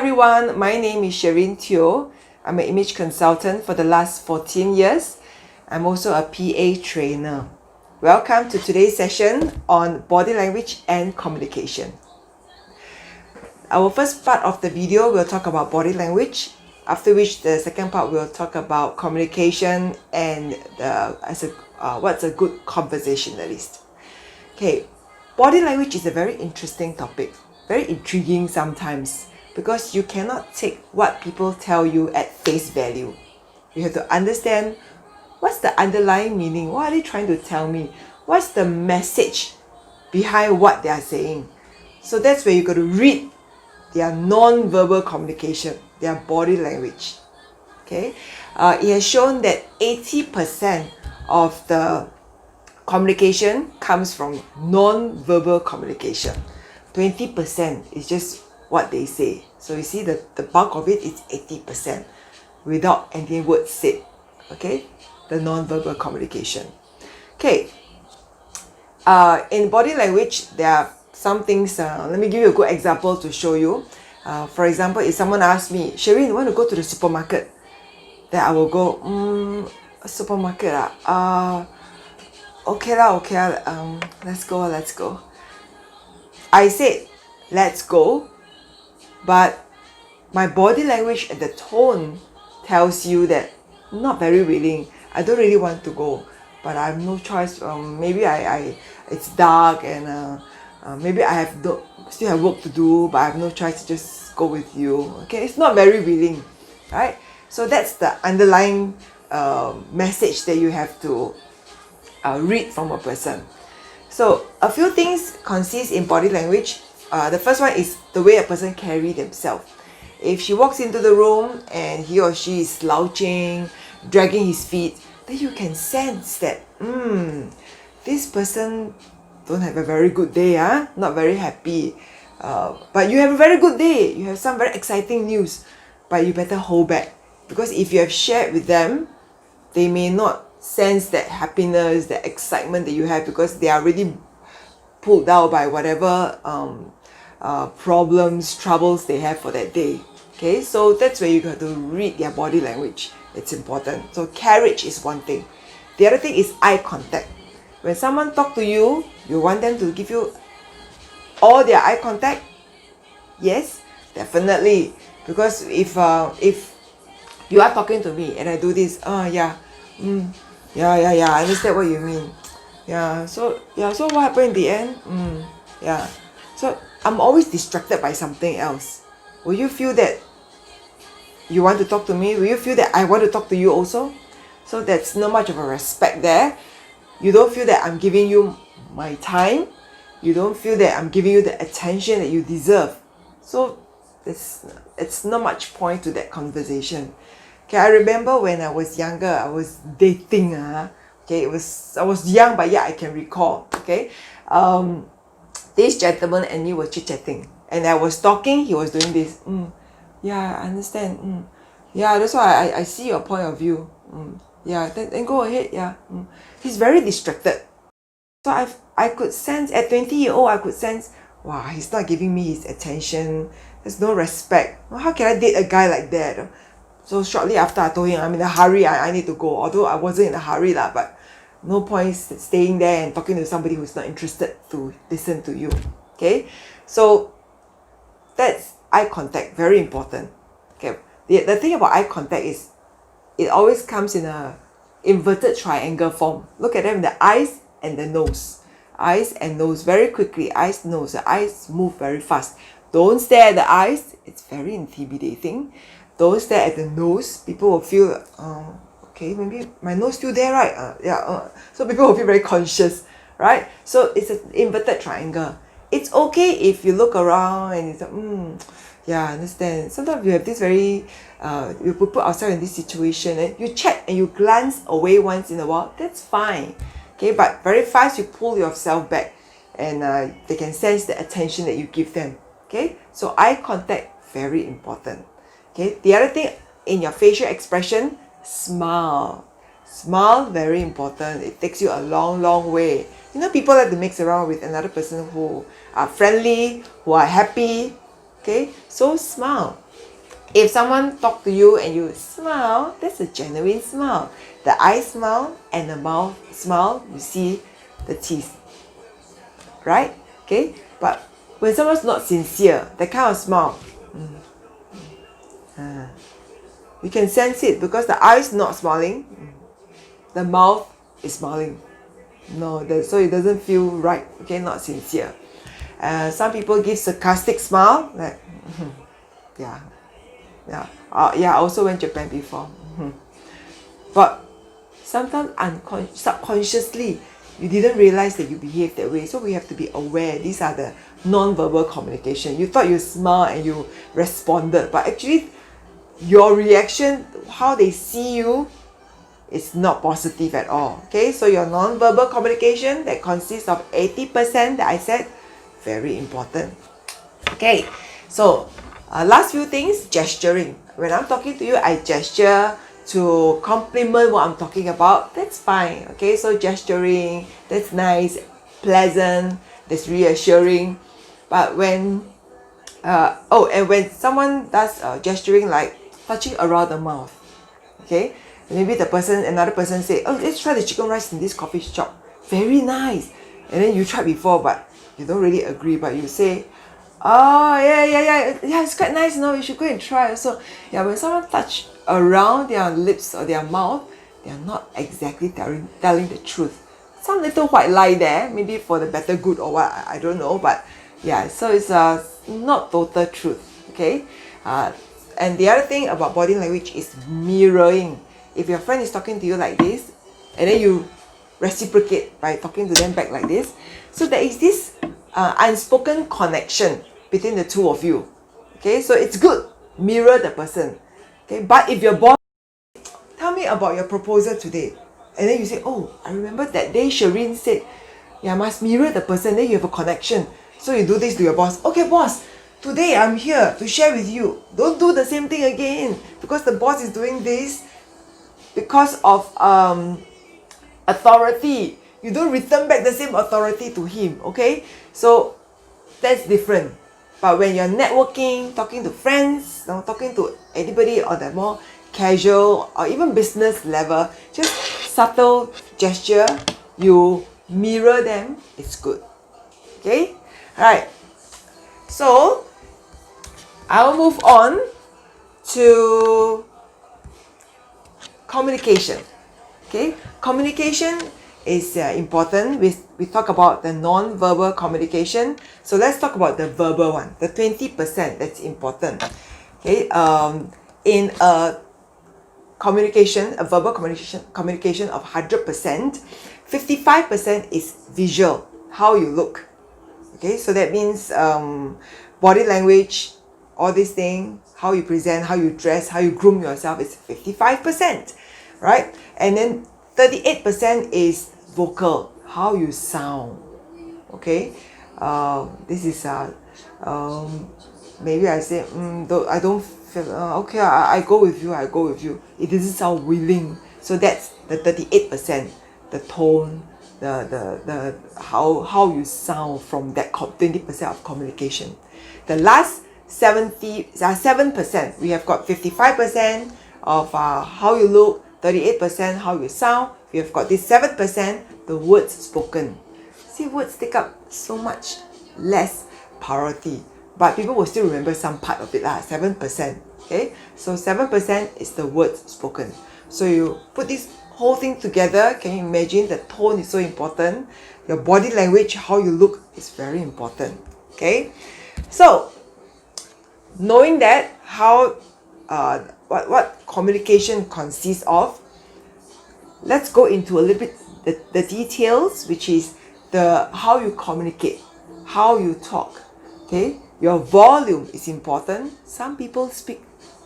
everyone, my name is Sherrine Teoh. I'm an image consultant for the last 14 years. I'm also a PA trainer. Welcome to today's session on body language and communication. Our first part of the video will talk about body language, after which the second part will talk about communication and what's a good conversationalist. Okay, body language is a very interesting topic, very intriguing sometimes, because you cannot take what people tell you at face value. You have to understand what's the underlying meaning, what are they trying to tell me, what's the message behind what they are saying. So that's where you got to read their non-verbal communication, their body language. Okay, it has shown that 80% of the communication comes from non-verbal communication. 20% is just what they say. So you see the bulk of it is 80% without any words said. Okay, the non-verbal communication. Okay, in body language there are some things, let me give you a good example to show you. For example, if someone asks me, Sherrine, you want to go to the supermarket? Then I will go, supermarket okay lah, let's go. I said, let's go, but my body language and the tone tells you that I'm not very willing. I don't really want to go, but I have no choice. Maybe it's dark and maybe I still have work to do, but I have no choice to just go with you. Okay, it's not very willing, right? So that's the underlying message that you have to read from a person. So a few things consist in body language. The first one is the way a person carry themselves. If she walks into the room and he or she is slouching, dragging his feet, then you can sense that this person don't have a very good day, not very happy. But you have a very good day. You have some very exciting news, but you better hold back, because if you have shared with them, they may not sense that happiness, that excitement that you have, because they are already pulled out by whatever problems, troubles they have for that day. Okay, so that's where you got to read their body language. It's important. So carriage is one thing. The other thing is eye contact. When someone talk to you, you want them to give you all their eye contact? Yes, definitely. Because if you are talking to me and I do this, I understand what you mean. So what happened in the end? So I'm always distracted by something else. Will you feel that you want to talk to me? Will you feel that I want to talk to you also? So that's not much of a respect there. You don't feel that I'm giving you my time. You don't feel that I'm giving you the attention that you deserve. So it's not much point to that conversation. Okay, I remember when I was younger, I was dating. Okay, I was young, but yeah, I can recall. Okay, this gentleman and me were chit-chatting, and I was talking. He was doing this. Yeah, I understand. Yeah, that's why I see your point of view. Yeah, then go ahead. Yeah, he's very distracted. So I could sense at 20-year-old, I could sense, wow, he's not giving me his attention. There's no respect. Well, how can I date a guy like that? So shortly after, I told him I'm in a hurry. I need to go. Although I wasn't in a hurry lah, but no point staying there and talking to somebody who's not interested to listen to you. Okay, so that's eye contact, very important. Okay, the thing about eye contact is it always comes in a inverted triangle form. Look at them, the eyes and the nose. Eyes and nose, very quickly. Eyes, nose. The eyes move very fast. Don't stare at the eyes. It's very intimidating. Don't stare at the nose. People will feel, okay, maybe my nose still there, right? So people will feel very conscious, right? So it's an inverted triangle. It's okay if you look around and it's I understand. Sometimes we have this very, we put ourselves in this situation and you check and you glance away once in a while. That's fine. Okay, but very fast you pull yourself back and they can sense the attention that you give them. Okay, so eye contact, very important. Okay, the other thing in your facial expression, smile. Smile, very important. It takes you a long way. You know, people like to mix around with another person who are friendly, who are happy. Okay, so smile. If someone talk to you and you smile, that's a genuine smile. The eye smile and the mouth smile, you see the teeth, right? Okay, but when someone's not sincere, that kind of smile, you can sense it because the eye's not smiling, the mouth is smiling. No, so it doesn't feel right. Okay, not sincere. Some people give sarcastic smile, like, yeah, yeah, yeah. I also went Japan before, but sometimes subconsciously you didn't realize that you behave that way. So we have to be aware. These are the non-verbal communication. You thought you smiled and you responded, but actually your reaction, how they see you, is not positive at all. Okay, so your non-verbal communication that consists of 80% that I said, very important. Okay, so last few things, gesturing. When I'm talking to you, I gesture to compliment what I'm talking about. That's fine. Okay, so gesturing, that's nice, pleasant, that's reassuring. But when and when someone does gesturing, like touching around the mouth, okay, maybe another person say, oh, let's try the chicken rice in this coffee shop, very nice, and then you tried before but you don't really agree, but you say, oh, yeah, it's quite nice, you should go and try also. Yeah, when someone touch around their lips or their mouth, they're not exactly telling the truth. Some little white lie there, maybe for the better good or what, I don't know, but yeah, so it's not total truth. Okay, and the other thing about body language is mirroring. If your friend is talking to you like this, and then you reciprocate by talking to them back like this, so there is this unspoken connection between the two of you. Okay, so it's good, mirror the person. Okay, but if your boss, tell me about your proposal today, and then you say, oh, I remember that day Sherrine said, yeah, must mirror the person, then you have a connection. So you do this to your boss. Okay, boss, today I'm here to share with you. Don't do the same thing again, because the boss is doing this because of authority. You don't return back the same authority to him. Okay, so that's different. But when you're networking, talking to friends, talking to anybody on the more casual or even business level, just subtle gesture, you mirror them, it's good. Okay, all right, so I'll move on to communication. Okay, communication is important. We talk about the non-verbal communication. So let's talk about the verbal one, the 20% that's important. Okay, in a verbal communication of 100%, 55% is visual, how you look. Okay, so that means body language, all these things, how you present, how you dress, how you groom yourself is 55%, right? And then 38% is vocal, how you sound. Okay, this is maybe I say, I don't feel, okay, I go with you, it doesn't sound willing. So that's the 38%, the tone, the how you sound from that 20% of communication. The last 7%, we have got 55% of how you look, 38% how you sound. We have got this 7%, the words spoken. See, words take up so much less priority, but people will still remember some part of it, 7%. Okay, so 7% is the words spoken. So you put this whole thing together, can you imagine the tone is so important? Your body language, how you look, is very important. Okay, so knowing that, how what communication consists of, let's go into a little bit the details, which is the how you communicate, how you talk. Okay, your volume is important. Some people speak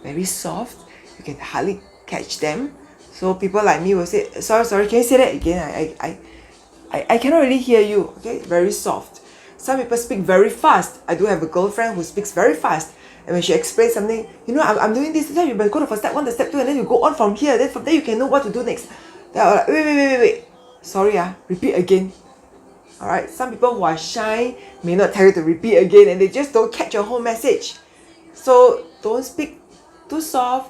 very soft, you can hardly catch them. So people like me will say, sorry, can you say that again? I cannot really hear you. Okay, very soft. Some people speak very fast. I do have a girlfriend who speaks very fast, and when she explains something, I'm doing this, then you better go to step 1 to step 2, and then you go on from here, then from there you can know what to do next. Then I'm like, wait, sorry, repeat again. Alright, some people who are shy may not tell you to repeat again, and they just don't catch your whole message. So don't speak too soft,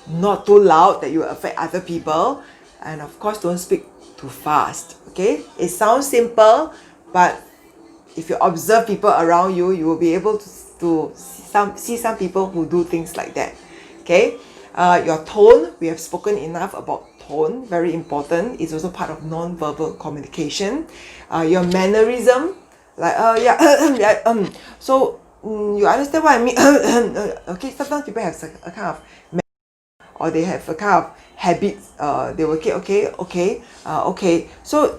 not too loud that you will affect other people, and of course don't speak too fast. Okay, it sounds simple, but if you observe people around you, you will be able to see some people who do things like that. Okay, your tone, we have spoken enough about tone, very important. It's also part of non-verbal communication. Your mannerism, like yeah, so you understand what I mean? Okay, sometimes people have a kind of, or they have a kind of habits. They will okay. So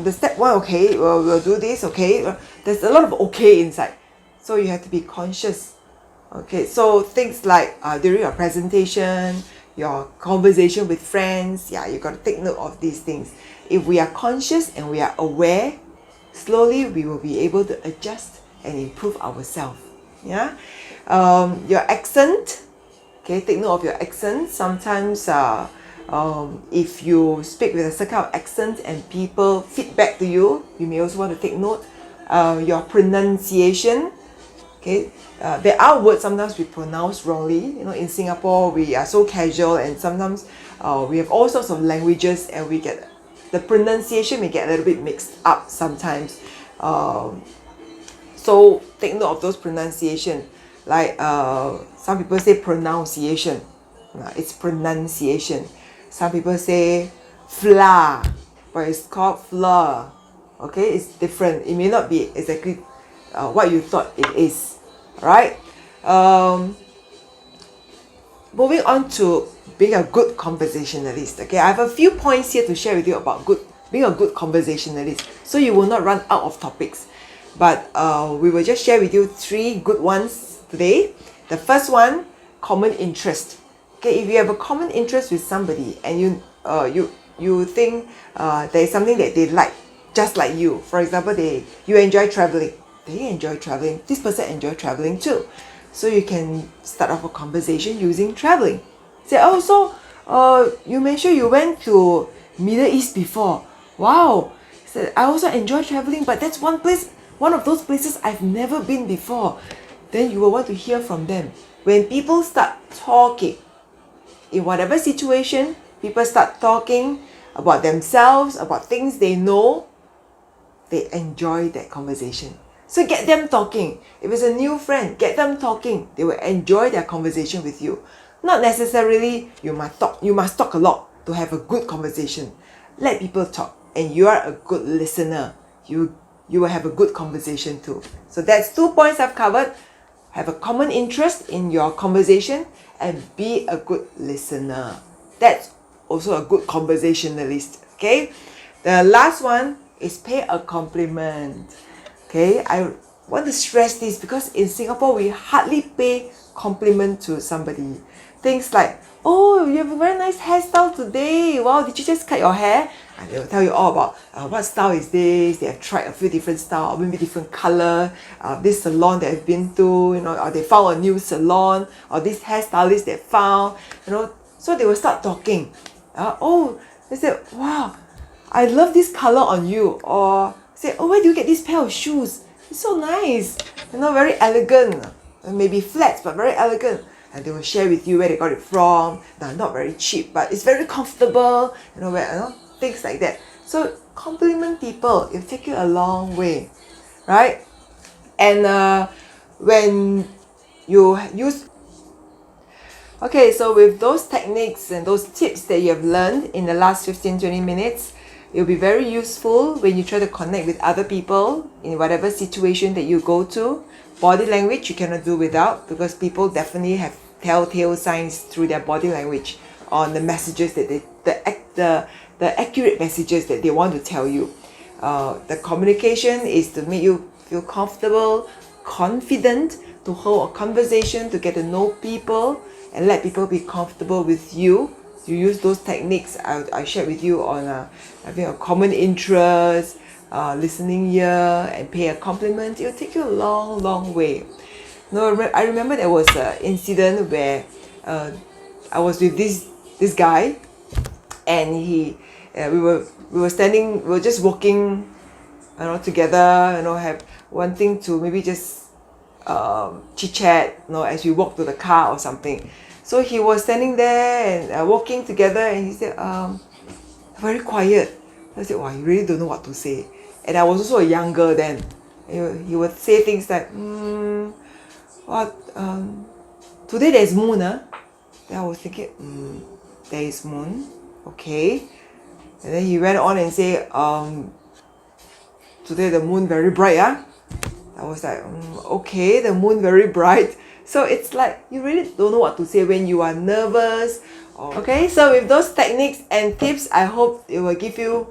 the step one, okay, we'll do this. Okay, there's a lot of okay inside, so you have to be conscious. Okay, so things like during your presentation, your conversation with friends, yeah, you got to take note of these things. If we are conscious and we are aware, slowly we will be able to adjust and improve ourselves. Yeah, your accent. Okay, take note of your accent. Sometimes if you speak with a certain kind of accent and people feedback to you, you may also want to take note. Your pronunciation. Okay, there are words sometimes we pronounce wrongly. You know, in Singapore we are so casual, and sometimes we have all sorts of languages, and we get the pronunciation may get a little bit mixed up sometimes. So take note of those pronunciation. Like some people say pronunciation, it's pronunciation. Some people say flour, but it's called flour. Okay, it's different. It may not be exactly what you thought it is. Right? Moving on to being a good conversationalist. Okay, I have a few points here to share with you about being a good conversationalist, so you will not run out of topics. But we will just share with you 3 good ones today. The first one, common interest. Okay, if you have a common interest with somebody and you think there is something that they like just like you. For example, you enjoy traveling. They enjoy traveling. This person enjoy traveling too. So you can start off a conversation using traveling. Say, oh, so you mentioned you went to Middle East before. Wow. Said, I also enjoy traveling, but that's one of those places I've never been before. Then you will want to hear from them. When people start talking, in whatever situation, people start talking about themselves, about things they know, they enjoy that conversation. So get them talking. If it's a new friend, get them talking. They will enjoy their conversation with you. Not necessarily you must talk a lot to have a good conversation. Let people talk, and you are a good listener. You will have a good conversation too. So that's 2 points I've covered. Have a common interest in your conversation and be a good listener. That's also a good conversationalist. Okay. The last one is pay a compliment. Okay, I want to stress this because in Singapore we hardly pay compliment to somebody. Things like, oh, you have a very nice hairstyle today. Wow, did you just cut your hair? And they will tell you all about what style is this. They have tried a few different styles, maybe different color. This salon that I've been to, or they found a new salon, or this hairstylist they found, So they will start talking. They said, wow, I love this color on you. Or say, oh, where do you get this pair of shoes? It's so nice. Very elegant. Maybe flats, but very elegant. And they will share with you where they got it from. Not very cheap, but it's very comfortable. Things like that. So compliment people. It'll take you a long way, right? And when you use Okay, so with those techniques and those tips that you have learned in the last 15-20 minutes, it'll be very useful when you try to connect with other people in whatever situation that you go to. Body language you cannot do without, because people definitely have telltale signs through their body language on the messages that the accurate messages that they want to tell you. The communication is to make you feel comfortable, confident, to hold a conversation, to get to know people and let people be comfortable with you. You use those techniques I shared with you on having a common interest, listening ear, and pay a compliment. It'll take you a long, long way. I remember there was an incident where I was with this guy, and we were just walking, together, have wanting to maybe just chit chat, as we walk to the car or something. So he was standing there and walking together, and he said, very quiet. I said, wow, you really don't know what to say. And I was also a young girl then. He would say things like, what, today there's moon, huh? Then I was thinking, there is moon, okay. And then he went on and said, today the moon very bright, huh? I was like, okay, the moon very bright. So it's like you really don't know what to say when you are nervous. Okay, so with those techniques and tips, I hope it will give you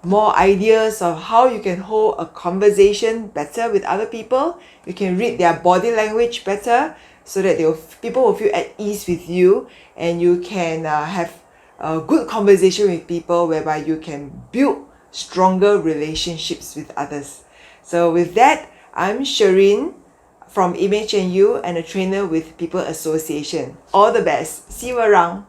more ideas of how you can hold a conversation better with other people. You can read their body language better so that people will feel at ease with you, and you can have a good conversation with people whereby you can build stronger relationships with others. So with that, I'm Sherrine from Image and You and a trainer with People Association. All the best. See you around.